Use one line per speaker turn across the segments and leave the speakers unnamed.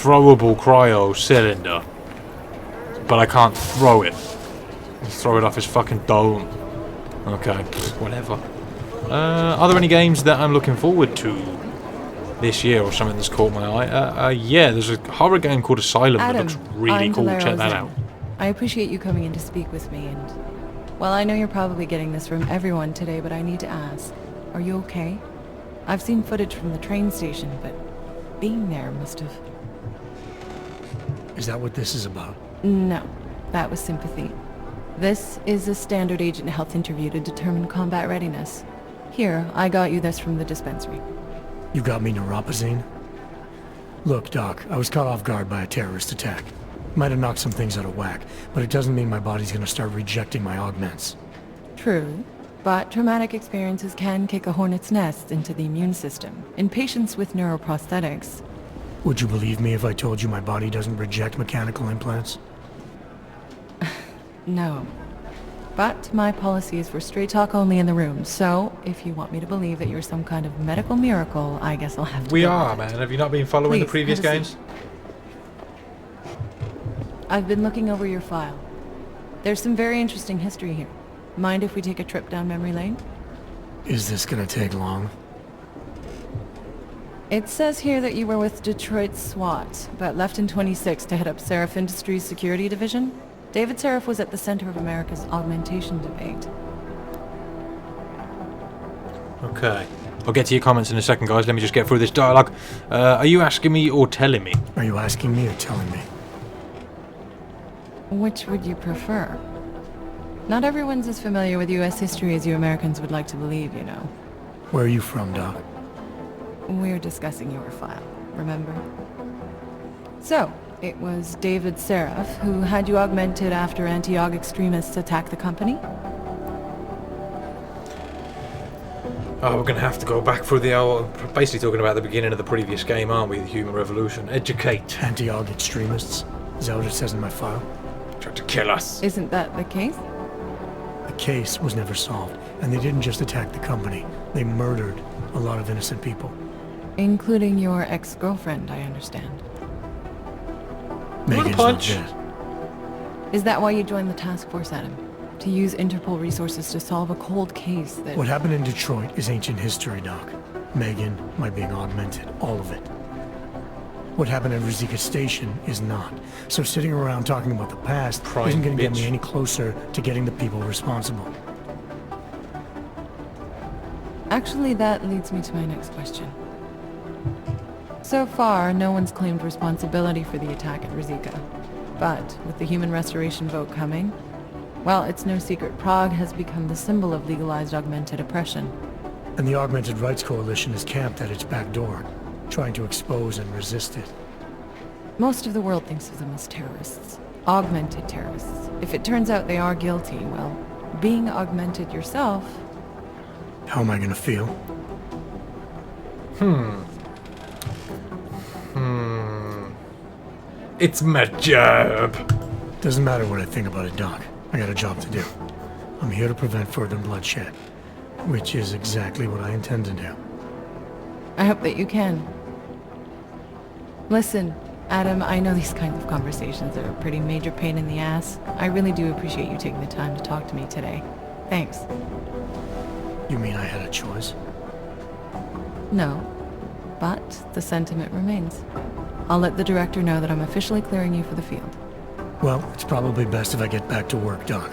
throwable cryo cylinder, but I can't throw it. Throw it off his fucking dome. Okay, whatever. Are there any games that I'm looking forward to this year or something that's caught my eye? Yeah, there's a horror game called Asylum that looks really cool. Check that out.
I appreciate you coming in to speak with me, and well, I know you're probably getting this from everyone today, but I need to ask, are you okay? I've seen footage from the train station, but being there must have...
Is that what this is about?
No, that was sympathy. This is a standard agent health interview to determine combat readiness. Here, I got you this from the dispensary.
You got me neuropazine? Look, Doc, I was caught off guard by a terrorist attack. Might have knocked some things out of whack, but it doesn't mean my body's gonna start rejecting my augments.
True, but traumatic experiences can kick a hornet's nest into the immune system. In patients with neuroprosthetics...
Would you believe me if I told you my body doesn't reject mechanical implants?
No. But my policy is for straight talk only in the room, so if you want me to believe that you're some kind of medical miracle, I guess I'll have to...
We are, man. Have you not been following the previous games?
I've been looking over your file. There's some very interesting history here. Mind if we take a trip down memory lane?
Is this gonna take long?
It says here that you were with Detroit SWAT, but left in 26 to head up Seraph Industries' security division. David Seraph was at the center of America's augmentation debate.
Okay. I'll get to your comments in a second, guys. Let me just get through this dialogue. Are you asking me or telling me?
Are you asking me or telling me?
Which would you prefer? Not everyone's as familiar with U.S. history as you Americans would like to believe, you know.
Where are you from, Doc?
We're discussing your file, remember? So, it was David Seraph who had you augmented after anti-aug extremists attacked the company?
Oh, we're going to have to go back through the... basically talking about the beginning of the previous game, aren't we? The Human Revolution. Educate.
Anti-aug extremists? Is that what it says in my file?
Tried to kill us.
Isn't that the case?
The case was never solved, and they didn't just attack the company. They murdered a lot of innocent people.
Including your ex-girlfriend, I understand.
Megan's not dead.
Is that why you joined the task force, Adam? To use Interpol resources to solve a cold case that...
What happened in Detroit is ancient history, Doc. Megan, my being augmented, all of it. What happened at Rizika Station is not. So sitting around talking about the past isn't going to get me any closer to getting the people responsible.
Actually, that leads me to my next question. So far, no one's claimed responsibility for the attack at Rizika. But with the human restoration vote coming, well, it's no secret Prague has become the symbol of legalized augmented oppression.
And the Augmented Rights Coalition is camped at its back door, trying to expose and resist it.
Most of the world thinks of them as terrorists. Augmented terrorists. If it turns out they are guilty, well, being augmented yourself...
How am I gonna feel?
It's my job.
Doesn't matter what I think about it, Doc. I got a job to do. I'm here to prevent further bloodshed, which is exactly what I intend to do.
I hope that you can. Listen, Adam, I know these kinds of conversations are a pretty major pain in the ass. I really do appreciate you taking the time to talk to me today. Thanks.
You mean I had a choice?
No, but the sentiment remains. I'll let the director know that I'm officially clearing you for the field.
Well, it's probably best if I get back to work, Doc.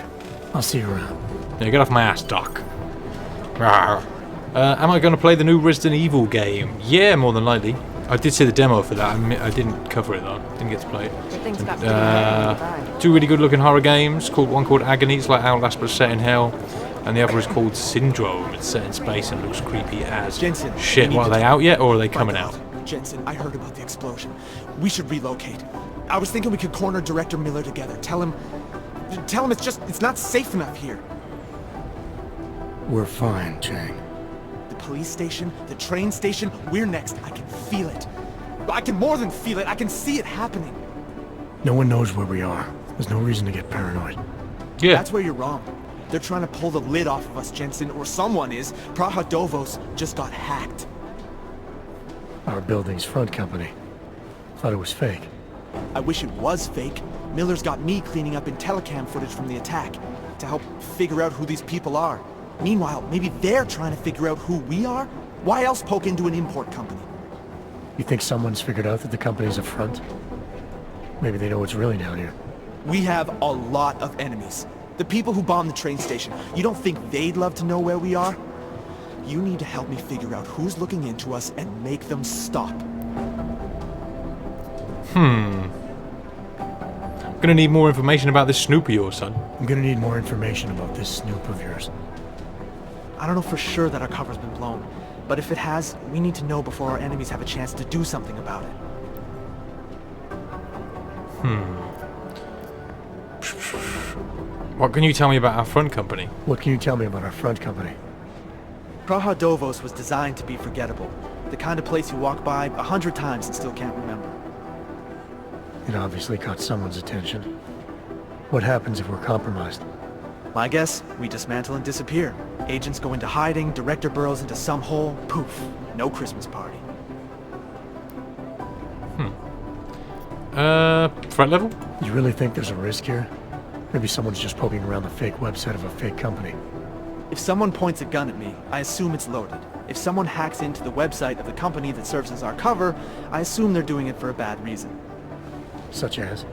I'll see you around.
Yeah, get off my ass, Doc. Rawr. Am I going to play the new Resident Evil game? Yeah, more than likely. I did see the demo for that. I didn't cover it though. Didn't get to play it. Two really good looking horror games. One called Agony. It's like Outlast but set in hell. And the other is called Syndrome. It's set in space and looks creepy as
Jensen,
shit. What, are they out yet or are they coming out?
Jensen, I heard about the explosion. We should relocate. I was thinking we could corner Director Miller together. Tell him it's not safe enough here.
We're fine, Chang.
The police station, the train station, we're next. I can feel it. I can more than feel it. I can see it happening.
No one knows where we are. There's no reason to get paranoid.
Yeah.
That's where you're wrong. They're trying to pull the lid off of us, Jensen, or someone is. Praha Dovos just got hacked.
Our building's front company. Thought it was fake.
I wish it was fake. Miller's got me cleaning up telecam footage from the attack to help figure out who these people are. Meanwhile, maybe they're trying to figure out who we are? Why else poke into an import company?
You think someone's figured out that the company's a front? Maybe they know what's really down here.
We have a lot of enemies. The people who bombed the train station. You don't think they'd love to know where we are? You need to help me figure out who's looking into us and make them stop.
I'm gonna need more information about this Snoop of yours, son.
I'm gonna need more information about this Snoop of yours.
I don't know for sure that our cover's been blown, but if it has, we need to know before our enemies have a chance to do something about it.
What can you tell me about our front company?
What can you tell me about our front company?
Praha Dovos was designed to be forgettable. The kind of place you walk by 100 times and still can't remember.
It obviously caught someone's attention. What happens if we're compromised?
My guess, we dismantle and disappear. Agents go into hiding, director burrows into some hole, poof, no Christmas party.
Threat level?
You really think there's a risk here? Maybe someone's just poking around the fake website of a fake company.
If someone points a gun at me, I assume it's loaded. If someone hacks into the website of the company that serves as our cover, I assume they're doing it for a bad reason.
Such as?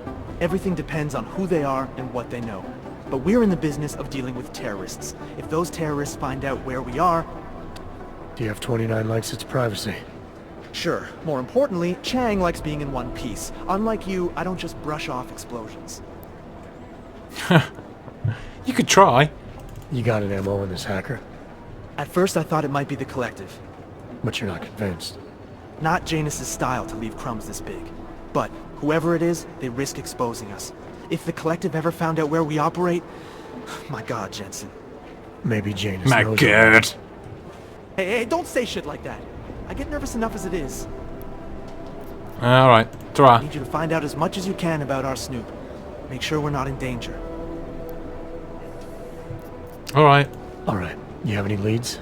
Everything depends on who they are and what they know. But we're in the business of dealing with terrorists. If those terrorists find out where we are...
DF-29 likes its privacy.
Sure. More importantly, Chang likes being in one piece. Unlike you, I don't just brush off explosions.
You could try.
You got an MO in this hacker?
At first I thought it might be the Collective.
But you're not convinced.
Not Janus's style to leave crumbs this big. But whoever it is, they risk exposing us. If the Collective ever found out where we operate... My god, Jensen.
Maybe Janus
My
knows.
god.
Hey, don't say shit like that. I get nervous enough as it is.
Alright,
I
try.
need you to find out as much as you can about our Snoop. Make sure we're not in danger.
Alright.
Alright, you have any leads?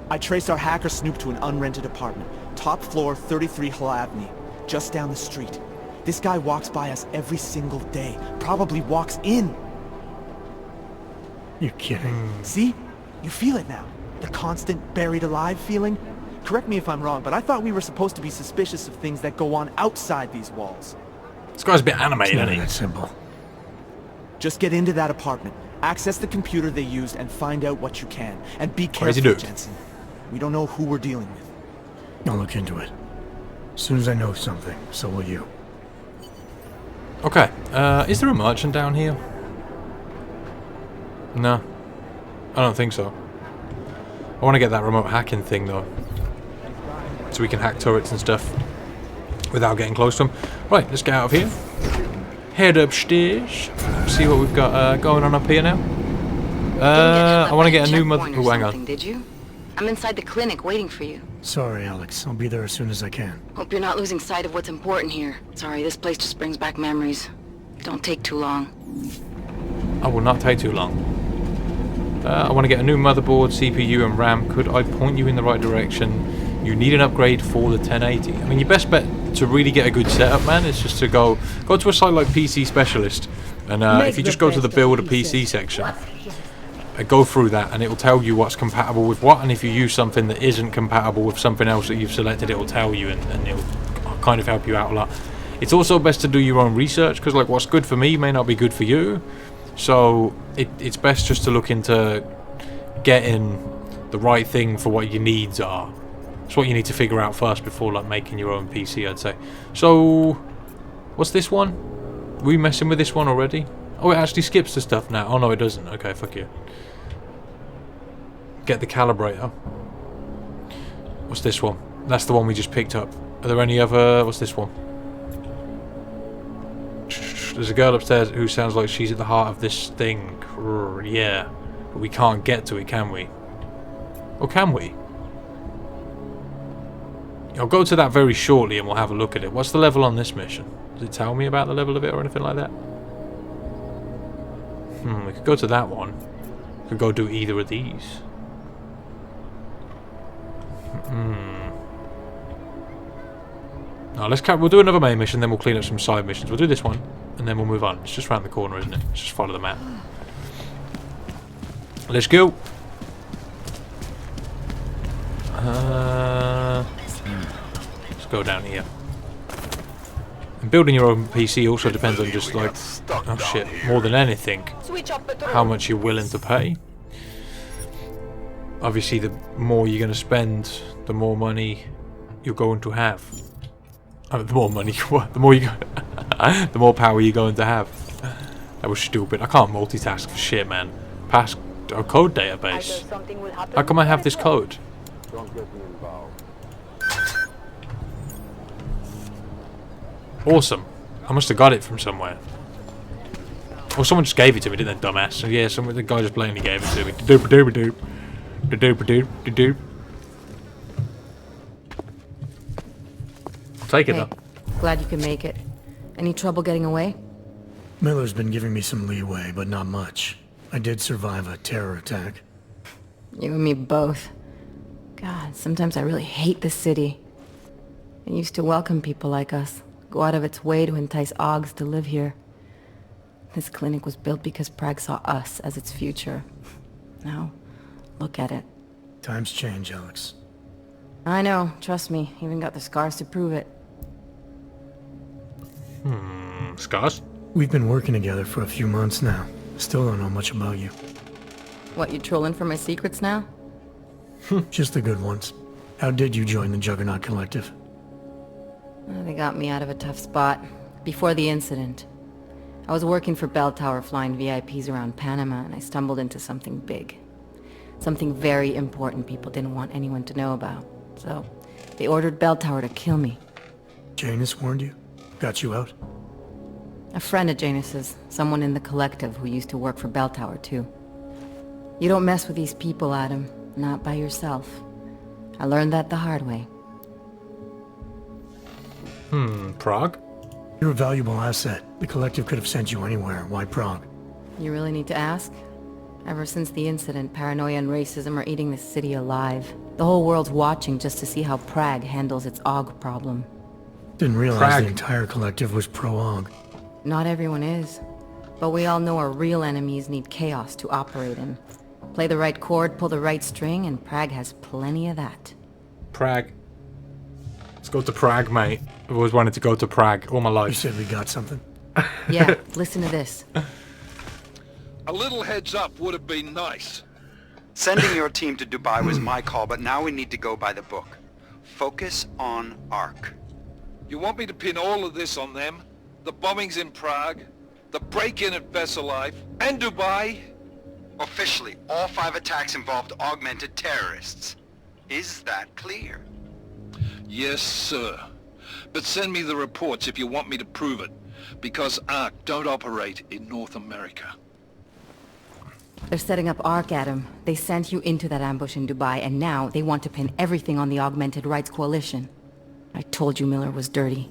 I traced our hacker Snoop to an unrented apartment. Top floor, 33 Hull Avenue. Just down the street. This guy walks by us every single day. Probably walks in.
You're kidding.
See? You feel it now. The constant buried alive feeling. Correct me if I'm wrong, but I thought we were supposed to be suspicious of things that go on outside these walls.
This guy's a bit animated,
It's
isn't
not
he?
that simple.
Just get into that apartment, access the computer they used, and find out what you can. And be
Crazy
careful,
dude.
Jensen. We don't know who we're dealing with.
I'll look into it. As soon as I know something, so will you.
Okay, is there a merchant down here? No. I don't think so. I want to get that remote hacking thing, though. So we can hack turrets and stuff without getting close to them. Right, let's get out of here. Head upstairs. See what we've got going on up here now. I want to get a new mother... Oh, hang on.
Did you? I'm inside the clinic waiting for you.
Sorry, Alex. I'll be there as soon as I can.
Hope you're not losing sight of what's important here. Sorry, this place just brings back memories. Don't take too long.
I will not take too long. I want to get a new motherboard, CPU and RAM. Could I point you in the right direction? You need an upgrade for the 1080. I mean, your best bet to really get a good setup, man, is just to go to a site like PC Specialist. And if you just go to the build a PC section, go through that and it will tell you what's compatible with what. And if you use something that isn't compatible with something else that you've selected, it will tell you and it will kind of help you out a lot. It's also best to do your own research because like what's good for me may not be good for you. So it's best just to look into getting the right thing for what your needs are. It's what you need to figure out first before like making your own PC, I'd say. So what's this one? Were we messing with this one already? Oh, it actually skips the stuff now. Oh no, it doesn't. Okay, fuck you. Get the calibrator. What's this one? That's the one we just picked up. Are there any other... What's this one? There's a girl upstairs who sounds like she's at the heart of this thing. Yeah. But we can't get to it, can we? Or can we? I'll go to that very shortly and we'll have a look at it. What's the level on this mission? Does it tell me about the level of it or anything like that? We could go to that one. We could go do either of these. No, we'll do another main mission, then we'll clean up some side missions. We'll do this one, and then we'll move on. It's just round the corner, isn't it? Let's just follow the map. Let's go. Let's go down here. And building your own PC also depends on just like, oh shit, more than anything, how much you're willing to pay. Obviously, the more you're going to spend, the more money you're going to have. The more money, the more you, the more power you're going to have. That was stupid. I can't multitask for shit, man. Pass a code database. How come I have this code? Awesome. I must have got it from somewhere. Or someone just gave it to me, didn't they, dumbass? So yeah, the guy just blatantly gave it to me. Da-doop-a-doop-a-doop. Da-doop-a-doop-a-doop. I'll take it, though.
Glad you can make it. Any trouble getting away?
Miller's been giving me some leeway, but not much. I did survive a terror attack.
You and me both. God, sometimes I really hate this city. It used to welcome people like us. Go out of its way to entice Augs to live here. This clinic was built because Prague saw us as its future. Now, look at it.
Times change, Alex.
I know, trust me. Even got the scars to prove it.
Scars?
We've been working together for a few months now. Still don't know much about you.
What, you trolling for my secrets now?
Just the good ones. How did you join the Juggernaut Collective?
Well, they got me out of a tough spot. Before the incident. I was working for Bell Tower flying VIPs around Panama, and I stumbled into something big. Something very important people didn't want anyone to know about. So, they ordered Bell Tower to kill me.
Janus warned you? Got you out?
A friend of Janus's, someone in the collective who used to work for Bell Tower too. You don't mess with these people, Adam. Not by yourself. I learned that the hard way.
Prague?
You're a valuable asset. The collective could have sent you anywhere. Why Prague?
You really need to ask? Ever since the incident, paranoia and racism are eating this city alive. The whole world's watching just to see how Prague handles its AUG problem.
Didn't realize
Prague.
the entire collective was pro-AUG.
Not everyone is. But we all know our real enemies need chaos to operate in. Play the right chord, pull the right string, and Prague has plenty of that.
Prague. Let's go to Prague, mate. I've always wanted to go to Prague all my
You
life.
said we got something?
Yeah, listen to this.
A little heads up would have been nice.
Sending your team to Dubai was my call, but now we need to go by the book. Focus on ARC.
You want me to pin all of this on them? The bombings in Prague, the break-in at Vesalife, and Dubai?
Officially, all 5 attacks involved augmented terrorists. Is that clear?
Yes, sir. But send me the reports if you want me to prove it, because ARC don't operate in North America.
They're setting up ARC, Adam. They sent you into that ambush in Dubai, and now they want to pin everything on the Augmented Rights Coalition. I told you Miller was dirty.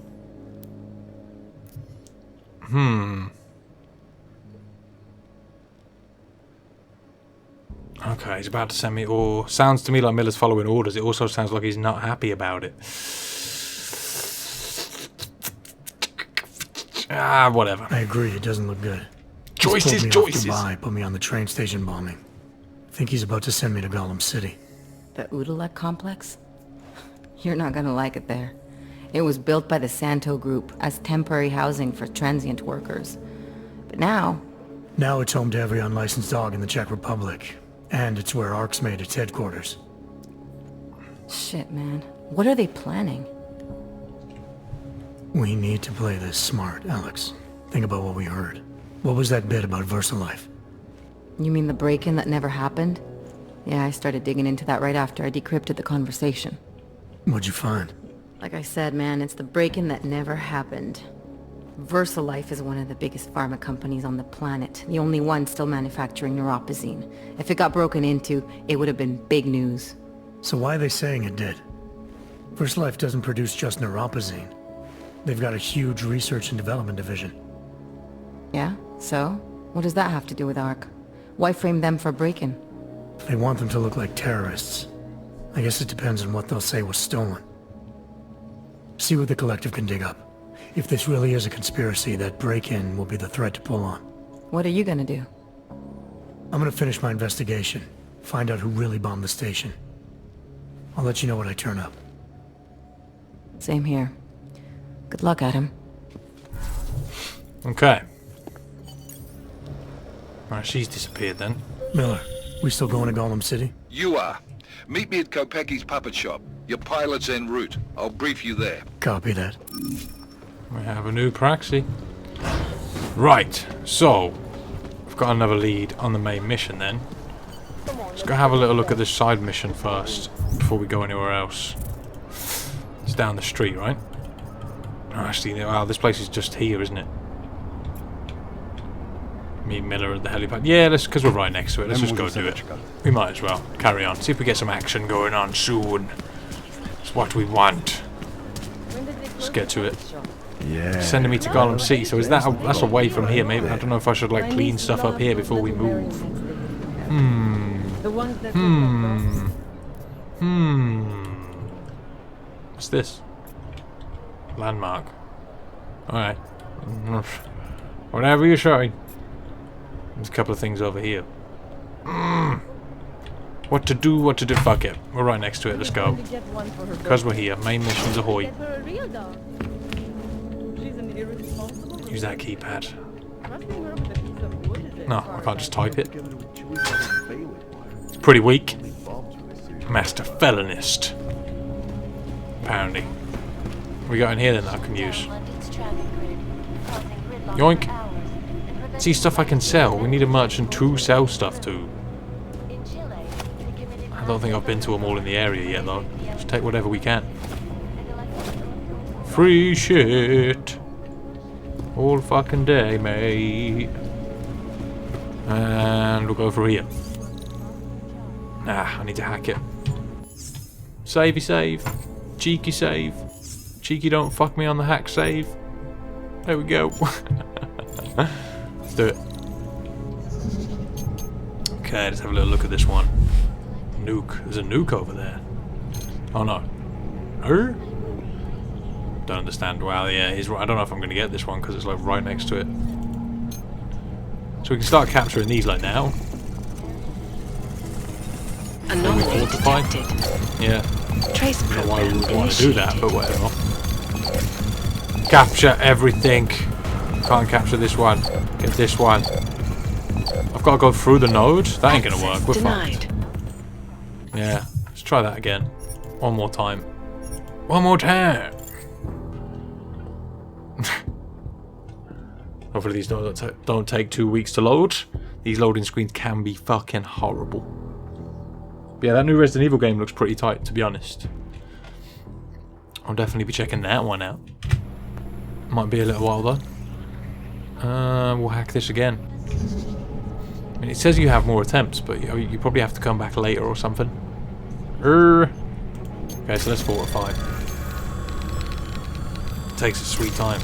Okay, he's about to send me, or sounds to me like Miller's following orders. It also sounds like he's not happy about it. Whatever.
I agree, it doesn't look good.
Choices,
He's pulled me
choices.
off Dubai, put me on the train station bombing. Think he's about to send me to Gollum City.
The Udalek complex? You're not gonna like it there. It was built by the Santo Group as temporary housing for transient workers. But now...
Now it's home to every unlicensed dog in the Czech Republic. And it's where ARC's made its headquarters.
Shit, man. What are they planning?
We need to play this smart, Alex. Think about what we heard. What was that bit about VersaLife?
You mean the break-in that never happened? Yeah, I started digging into that right after I decrypted the conversation.
What'd you find?
Like I said, man, it's the break-in that never happened. VersaLife is one of the biggest pharma companies on the planet, the only one still manufacturing neuropozyne. If it got broken into, it would have been big news.
So why are they saying it did? VersaLife doesn't produce just neuropozyne. They've got a huge research and development division.
Yeah? So? What does that have to do with ARC? Why frame them for break-in?
They want them to look like terrorists. I guess it depends on what they'll say was stolen. See what the collective can dig up. If this really is a conspiracy, that break-in will be the thread to pull on.
What are you gonna do?
I'm gonna finish my investigation. Find out who really bombed the station. I'll let you know when I turn up.
Same here. Good luck, Adam.
Okay. Alright, she's disappeared then.
Miller, we still going to Golem City?
You are. Meet me at Kopecki's puppet shop. Your pilot's en route. I'll brief you there.
Copy that.
We have a new Praxi. Right, so we've got another lead on the main mission then. Let's go have a little look at this side mission first before we go anywhere else. It's down the street, right? Oh, actually, wow, this place is just here, isn't it? Me and Miller at the helipad. Yeah, because we're right next to it. Let's just go do it. We might as well carry on. See if we get some action going on soon. It's what we want. Let's get to it.
Yeah.
Sending me to Golem City. So is that that's away from here? Maybe I don't know if I should like clean stuff up here before we move. What's this? Landmark. Alright. Whatever you say. There's a couple of things over here. What to do, what to do. Fuck it. We're right next to it. Let's go. Because we're here. Main missions ahoy. Use that keypad. No, I can't just type it. It's pretty weak. Master Felonist. Apparently. What we got in here then that I can use? Yoink. See, stuff I can sell. We need a merchant to sell stuff to. I don't think I've been to them all in the area yet though. Just take whatever we can. Free shit. All fucking day, mate. And we'll go through here. Nah, I need to hack it. Savey save. Cheeky save. Cheeky don't fuck me on the hack save. There we go. Let's do it. Okay, let's have a little look at this one. Nuke. There's a nuke over there. Oh no. Don't understand. Wow, yeah, he's right. I don't know if I'm going to get this one because it's like right next to it. So we can start capturing these like now.
Anomaly detected.
Yeah.
Trace
I don't know why we would
program
want to do that, but whatever. Capture everything. Can't capture this one. Get this one. I've got to go through the node. That ain't going to work. We're fucked. Yeah. Let's try that again. One more time. One more time. Hopefully these don't take 2 weeks to load. These loading screens can be fucking horrible. But yeah, that new Resident Evil game looks pretty tight, to be honest. I'll definitely be checking that one out. Might be a little while though. We'll hack this again. I mean, it says you have more attempts, but you probably have to come back later or something. Okay, so that's 4 or 5. It takes a sweet time.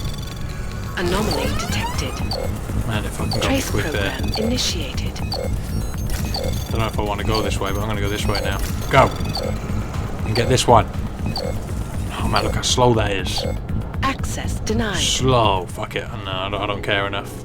Anomaly detected.
Man, if I can go
Trace
quick there.
program initiated.
Don't know if I want to go this way, but I'm going to go this way now. Go! And get this one. Oh man, look how slow that is.
Access denied.
Slow. Fuck it. No, I don't care enough.